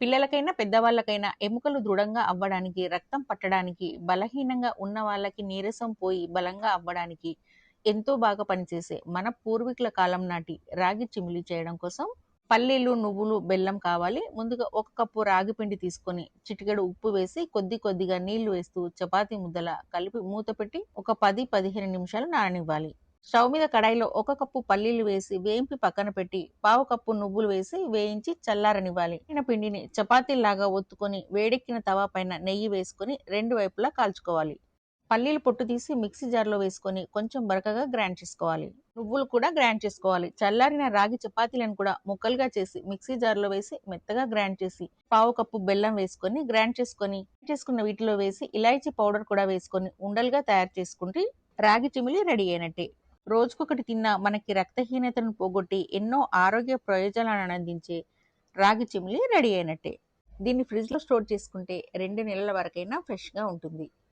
పిల్లలకైనా, పెద్దవాళ్ళకైనా ఎముకలు దృఢంగా అవ్వడానికి, రక్తం పట్టడానికి, బలహీనంగా ఉన్న వాళ్ళకి నీరసం పోయి బలంగా అవ్వడానికి ఎంతో బాగా పనిచేసే మన పూర్వీకుల కాలం నాటి రాగి చిమిలి చేయడం కోసం పల్లీలు, నువ్వులు, బెల్లం కావాలి. ముందుగా ఒక కప్పు రాగి పిండి తీసుకొని చిటికెడు ఉప్పు వేసి కొద్ది కొద్దిగా నీళ్లు వేస్తూ చపాతీ ముద్దలా కలిపి మూత పెట్టి ఒక 10, 15 నిమిషాలు నాననివ్వాలి. స్టవ్ మీద కడాయిలో ఒక కప్పు పల్లీలు వేసి వేయింపి పక్కన పెట్టి పావు కప్పు నువ్వులు వేసి వేయించి చల్లారనివ్వాలి. పిండిని చపాతీలాగా ఒత్తుకొని వేడెక్కిన తవా పైన నెయ్యి వేసుకొని రెండు వైపులా కాల్చుకోవాలి. పల్లీలు పొట్టు తీసి మిక్సీ జార్లో వేసుకొని కొంచెం బరకగా గ్రైండ్ చేసుకోవాలి. నువ్వులు కూడా గ్రైండ్ చేసుకోవాలి. చల్లారిన రాగి చపాతీలను కూడా ముక్కలుగా చేసి మిక్సీ జార్లో వేసి మెత్తగా గ్రైండ్ చేసి పావు కప్పు బెల్లం వేసుకొని గ్రైండ్ చేసుకున్న వీటిలో వేసి ఇలాచీ పౌడర్ కూడా వేసుకొని ఉండలుగా తయారు చేసుకుంటే రాగి చిమిలి రెడీ అయినట్టే. రోజుకొకటి తిన్నా మనకి రక్తహీనతను పోగొట్టి ఎన్నో ఆరోగ్య ప్రయోజనాలను అందించే రాగి చిమిలి రెడీ అయినట్టే. దీన్ని ఫ్రిడ్జ్లో స్టోర్ చేసుకుంటే 2 నెలల వరకైనా ఫ్రెష్గా ఉంటుంది.